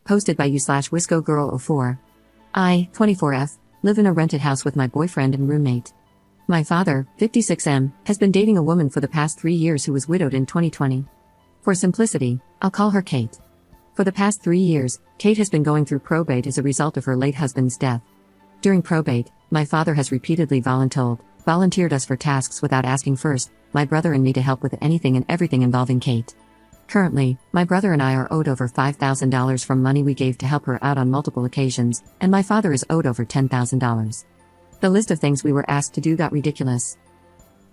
Posted by you/WiscoGirl04. I, 24F, live in a rented house with my boyfriend and roommate. My father, 56M, has been dating a woman for the past 3 years who was widowed in 2020. For simplicity, I'll call her Kate. For the past 3 years, Kate has been going through probate as a result of her late husband's death. During probate, my father has repeatedly volunteered us for tasks without asking first, my brother and me, to help with anything and everything involving Kate. Currently, my brother and I are owed over $5,000 from money we gave to help her out on multiple occasions, and my father is owed over $10,000. The list of things we were asked to do got ridiculous.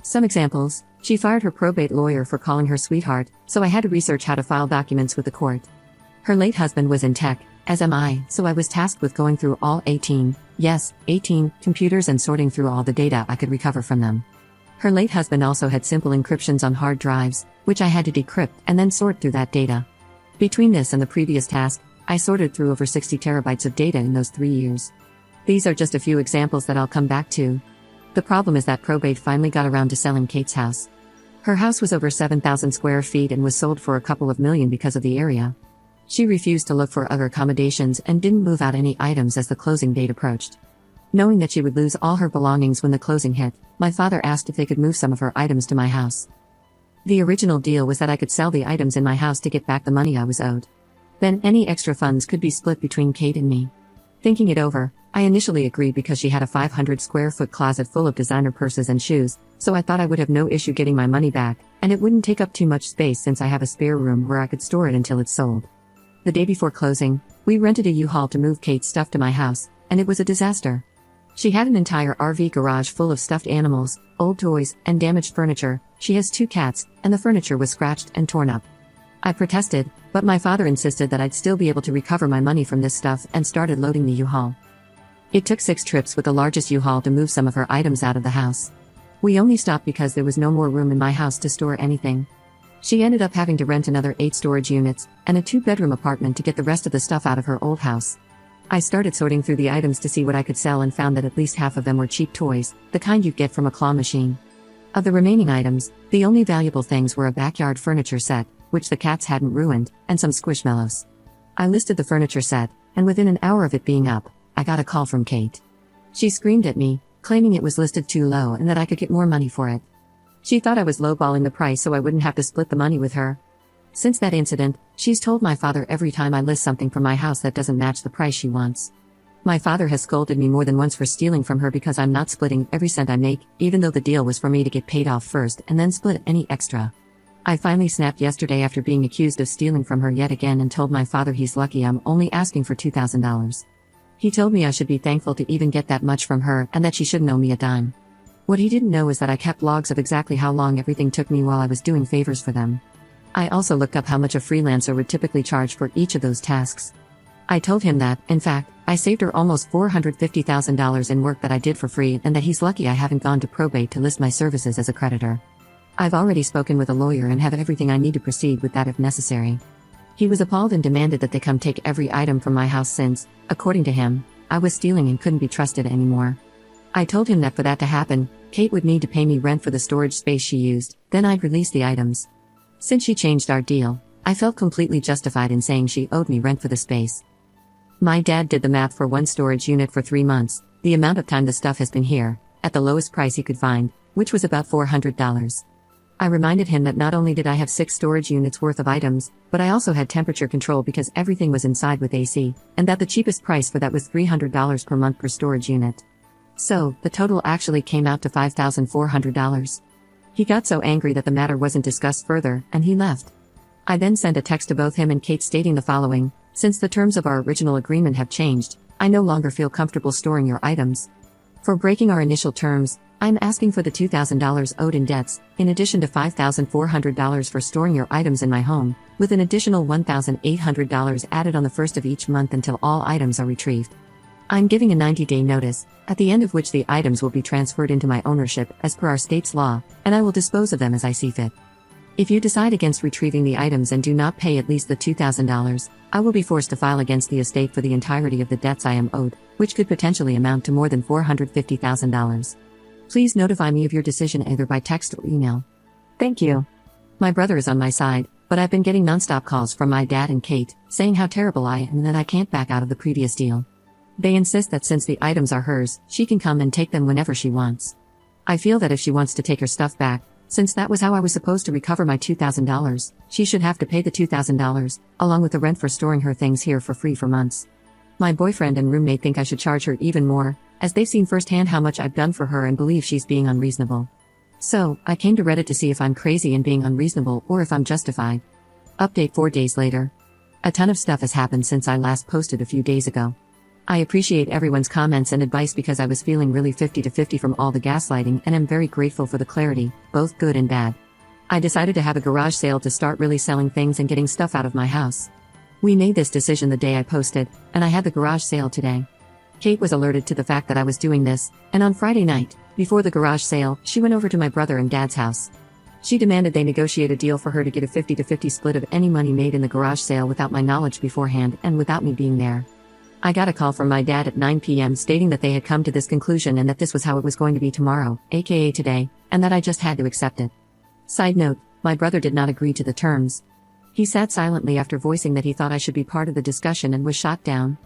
Some examples: she fired her probate lawyer for calling her sweetheart, so I had to research how to file documents with the court. Her late husband was in tech, as am I, so I was tasked with going through all 18 computers and sorting through all the data I could recover from them. Her late husband also had simple encryptions on hard drives, which I had to decrypt and then sort through that data. Between this and the previous task, I sorted through over 60 terabytes of data in those 3 years. These are just a few examples that I'll come back to. The problem is that probate finally got around to selling Kate's house. Her house was over 7,000 square feet and was sold for a couple of million because of the area. She refused to look for other accommodations and didn't move out any items as the closing date approached. Knowing that she would lose all her belongings when the closing hit, my father asked if they could move some of her items to my house. The original deal was that I could sell the items in my house to get back the money I was owed. Then any extra funds could be split between Kate and me. Thinking it over, I initially agreed because she had a 500 square foot closet full of designer purses and shoes, so I thought I would have no issue getting my money back, and it wouldn't take up too much space since I have a spare room where I could store it until it's sold. The day before closing, we rented a U-Haul to move Kate's stuff to my house, and it was a disaster. She had an entire RV garage full of stuffed animals, old toys, and damaged furniture. She has 2 cats, and the furniture was scratched and torn up. I protested, but my father insisted that I'd still be able to recover my money from this stuff and started loading the U-Haul. It took 6 trips with the largest U-Haul to move some of her items out of the house. We only stopped because there was no more room in my house to store anything. She ended up having to rent another 8 storage units and a 2-bedroom apartment to get the rest of the stuff out of her old house. I started sorting through the items to see what I could sell and found that at least half of them were cheap toys, the kind you'd get from a claw machine. Of the remaining items, the only valuable things were a backyard furniture set, which the cats hadn't ruined, and some squishmallows. I listed the furniture set, and within an hour of it being up, I got a call from Kate. She screamed at me, claiming it was listed too low and that I could get more money for it. She thought I was lowballing the price so I wouldn't have to split the money with her. Since that incident, she's told my father every time I list something from my house that doesn't match the price she wants. My father has scolded me more than once for stealing from her because I'm not splitting every cent I make, even though the deal was for me to get paid off first and then split any extra. I finally snapped yesterday after being accused of stealing from her yet again and told my father he's lucky I'm only asking for $2,000. He told me I should be thankful to even get that much from her and that she shouldn't owe me a dime. What he didn't know is that I kept logs of exactly how long everything took me while I was doing favors for them. I also looked up how much a freelancer would typically charge for each of those tasks. I told him that, in fact, I saved her almost $450,000 in work that I did for free and that he's lucky I haven't gone to probate to list my services as a creditor. I've already spoken with a lawyer and have everything I need to proceed with that if necessary. He was appalled and demanded that they come take every item from my house since, according to him, I was stealing and couldn't be trusted anymore. I told him that for that to happen, Kate would need to pay me rent for the storage space she used, then I'd release the items. Since she changed our deal, I felt completely justified in saying she owed me rent for the space. My dad did the math for 1 storage unit for 3 months, the amount of time the stuff has been here, at the lowest price he could find, which was about $400. I reminded him that not only did I have 6 storage units worth of items, but I also had temperature control because everything was inside with AC, and that the cheapest price for that was $300 per month per storage unit. So, the total actually came out to $5,400. He got so angry that the matter wasn't discussed further, and he left. I then sent a text to both him and Kate stating the following: since the terms of our original agreement have changed, I no longer feel comfortable storing your items. For breaking our initial terms, I'm asking for the $2,000 owed in debts, in addition to $5,400 for storing your items in my home, with an additional $1,800 added on the first of each month until all items are retrieved. I'm giving a 90-day notice, at the end of which the items will be transferred into my ownership as per our state's law, and I will dispose of them as I see fit. If you decide against retrieving the items and do not pay at least the $2,000, I will be forced to file against the estate for the entirety of the debts I am owed, which could potentially amount to more than $450,000. Please notify me of your decision either by text or email. Thank you. My brother is on my side, But I've been getting nonstop calls from my dad and Kate, saying how terrible I am and that I can't back out of the previous deal. They insist that since the items are hers, she can come and take them whenever she wants. I feel that if she wants to take her stuff back, since that was how I was supposed to recover my $2,000, she should have to pay the $2,000, along with the rent for storing her things here for free for months. My boyfriend and roommate think I should charge her even more, as they've seen firsthand how much I've done for her and believe she's being unreasonable. So, I came to Reddit to see if I'm crazy and being unreasonable or if I'm justified. Update 4 days later. A ton of stuff has happened since I last posted a few days ago. I appreciate everyone's comments and advice because I was feeling really 50-50 from all the gaslighting and am very grateful for the clarity, both good and bad. I decided to have a garage sale to start really selling things and getting stuff out of my house. We made this decision the day I posted, and I had the garage sale today. Kate was alerted to the fact that I was doing this, and on Friday night, before the garage sale, she went over to my brother and dad's house. She demanded they negotiate a deal for her to get a 50-50 split of any money made in the garage sale without my knowledge beforehand and without me being there. I got a call from my dad at 9 p.m. stating that they had come to this conclusion and that this was how it was going to be tomorrow, aka today, and that I just had to accept it. Side note, my brother did not agree to the terms. He sat silently after voicing that he thought I should be part of the discussion and was shot down.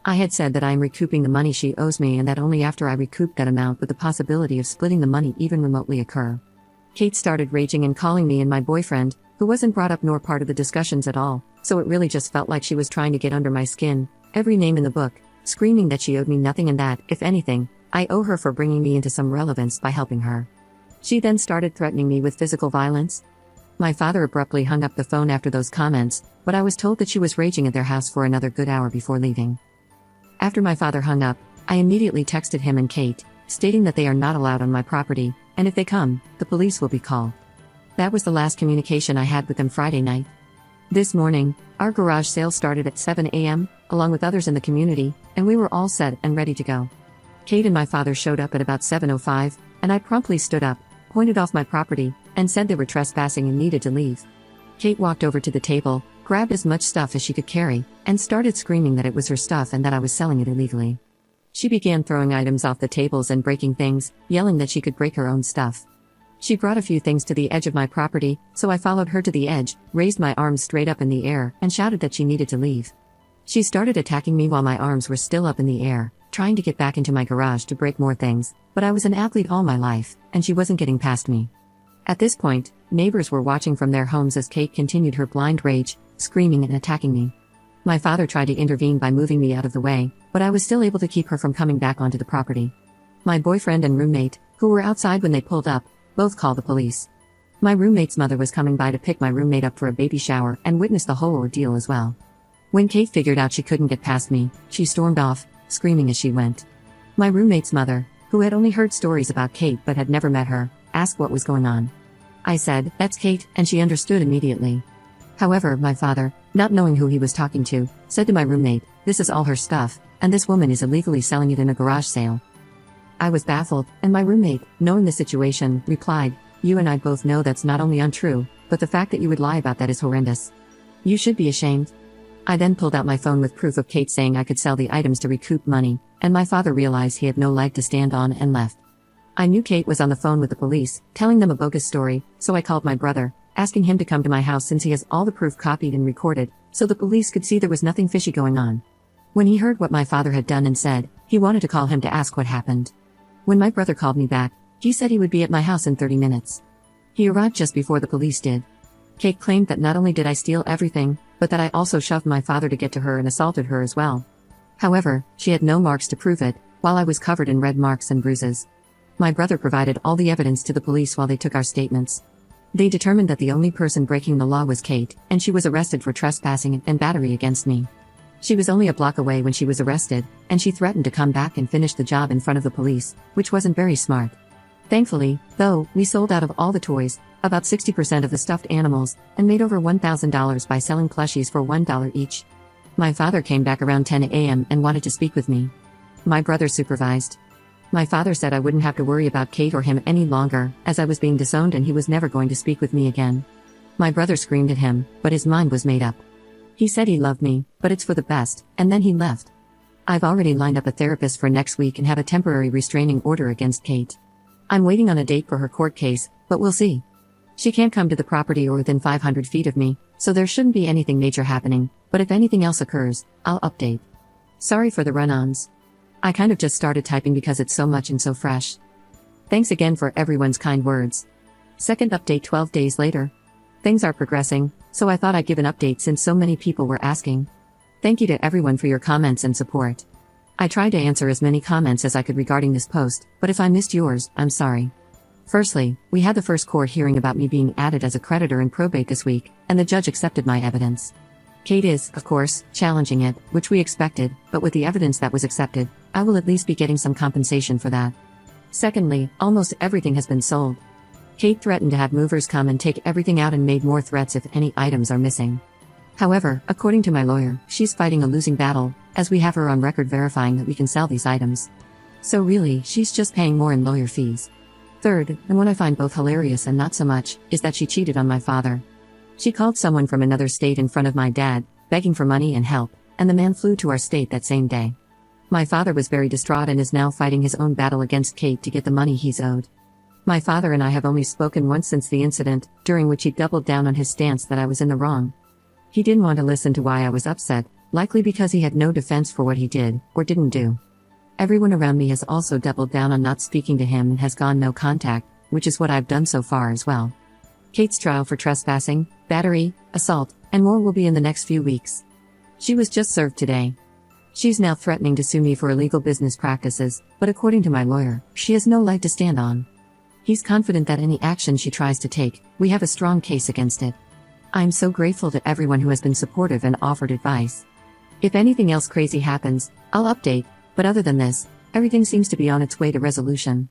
I had said that I am recouping the money she owes me and that only after I recouped that amount would the possibility of splitting the money even remotely occur. Kate started raging and calling me and my boyfriend, who wasn't brought up nor part of the discussions at all, so it really just felt like she was trying to get under my skin, every name in the book, screaming that she owed me nothing and that, if anything, I owe her for bringing me into some relevance by helping her. She then started threatening me with physical violence. My father abruptly hung up the phone after those comments, but I was told that she was raging at their house for another good hour before leaving. After my father hung up, I immediately texted him and Kate, stating that they are not allowed on my property, and if they come, the police will be called. That was the last communication I had with them Friday night. This morning, our garage sale started at 7 a.m., along with others in the community, and we were all set and ready to go. Kate and my father showed up at about 7:05, and I promptly stood up, pointed off my property, and said they were trespassing and needed to leave. Kate walked over to the table, grabbed as much stuff as she could carry, and started screaming that it was her stuff and that I was selling it illegally. She began throwing items off the tables and breaking things, yelling that she could break her own stuff. She brought a few things to the edge of my property, so I followed her to the edge, raised my arms straight up in the air, and shouted that she needed to leave. She started attacking me while my arms were still up in the air, trying to get back into my garage to break more things, but I was an athlete all my life, and she wasn't getting past me. At this point, neighbors were watching from their homes as Kate continued her blind rage, screaming and attacking me. My father tried to intervene by moving me out of the way, but I was still able to keep her from coming back onto the property. My boyfriend and roommate, who were outside when they pulled up, both called the police. My roommate's mother was coming by to pick my roommate up for a baby shower and witnessed the whole ordeal as well. When Kate figured out she couldn't get past me, she stormed off, screaming as she went. My roommate's mother, who had only heard stories about Kate but had never met her, asked what was going on. I said, "That's Kate," and she understood immediately. However, my father, not knowing who he was talking to, said to my roommate, "This is all her stuff, and this woman is illegally selling it in a garage sale." I was baffled, and my roommate, knowing the situation, replied, "You and I both know that's not only untrue, but the fact that you would lie about that is horrendous. You should be ashamed." I then pulled out my phone with proof of Kate saying I could sell the items to recoup money, and my father realized he had no leg to stand on and left. I knew Kate was on the phone with the police, telling them a bogus story, so I called my brother, asking him to come to my house since he has all the proof copied and recorded, so the police could see there was nothing fishy going on. When he heard what my father had done and said, he wanted to call him to ask what happened. When my brother called me back, he said he would be at my house in 30 minutes. He arrived just before the police did. Kate claimed that not only did I steal everything, but that I also shoved my father to get to her and assaulted her as well. However, she had no marks to prove it, while I was covered in red marks and bruises. My brother provided all the evidence to the police while they took our statements. They determined that the only person breaking the law was Kate, and she was arrested for trespassing and battery against me. She was only a block away when she was arrested, and she threatened to come back and finish the job in front of the police, which wasn't very smart. Thankfully, though, we sold out of all the toys, about 60% of the stuffed animals, and made over $1,000 by selling plushies for $1 each. My father came back around 10 a.m. and wanted to speak with me. My brother supervised. My father said I wouldn't have to worry about Kate or him any longer, as I was being disowned and he was never going to speak with me again. My brother screamed at him, but his mind was made up. He said he loved me, but it's for the best, and then he left. I've already lined up a therapist for next week and have a temporary restraining order against Kate. I'm waiting on a date for her court case, but we'll see. She can't come to the property or within 500 feet of me, so there shouldn't be anything major happening, but if anything else occurs, I'll update. Sorry for the run-ons. I kind of just started typing because it's so much and so fresh. Thanks again for everyone's kind words. Second update 12 days later. Things are progressing, so I thought I'd give an update since so many people were asking. Thank you to everyone for your comments and support. I tried to answer as many comments as I could regarding this post, but if I missed yours, I'm sorry. Firstly, we had the first court hearing about me being added as a creditor in probate this week, and the judge accepted my evidence. Kate is, of course, challenging it, which we expected, but with the evidence that was accepted, I will at least be getting some compensation for that. Secondly, almost everything has been sold. Kate threatened to have movers come and take everything out and made more threats if any items are missing. However, according to my lawyer, she's fighting a losing battle, as we have her on record verifying that we can sell these items. So really, she's just paying more in lawyer fees. Third, and what I find both hilarious and not so much, is that she cheated on my father. She called someone from another state in front of my dad, begging for money and help, and the man flew to our state that same day. My father was very distraught and is now fighting his own battle against Kate to get the money he's owed. My father and I have only spoken once since the incident, during which he doubled down on his stance that I was in the wrong. He didn't want to listen to why I was upset, likely because he had no defense for what he did, or didn't do. Everyone around me has also doubled down on not speaking to him and has gone no contact, which is what I've done so far as well. Kate's trial for trespassing, battery, assault, and more will be in the next few weeks. She was just served today. She's now threatening to sue me for illegal business practices, but according to my lawyer, she has no leg to stand on. He's confident that any action she tries to take, we have a strong case against it. I'm so grateful to everyone who has been supportive and offered advice. If anything else crazy happens, I'll update, but other than this, everything seems to be on its way to resolution.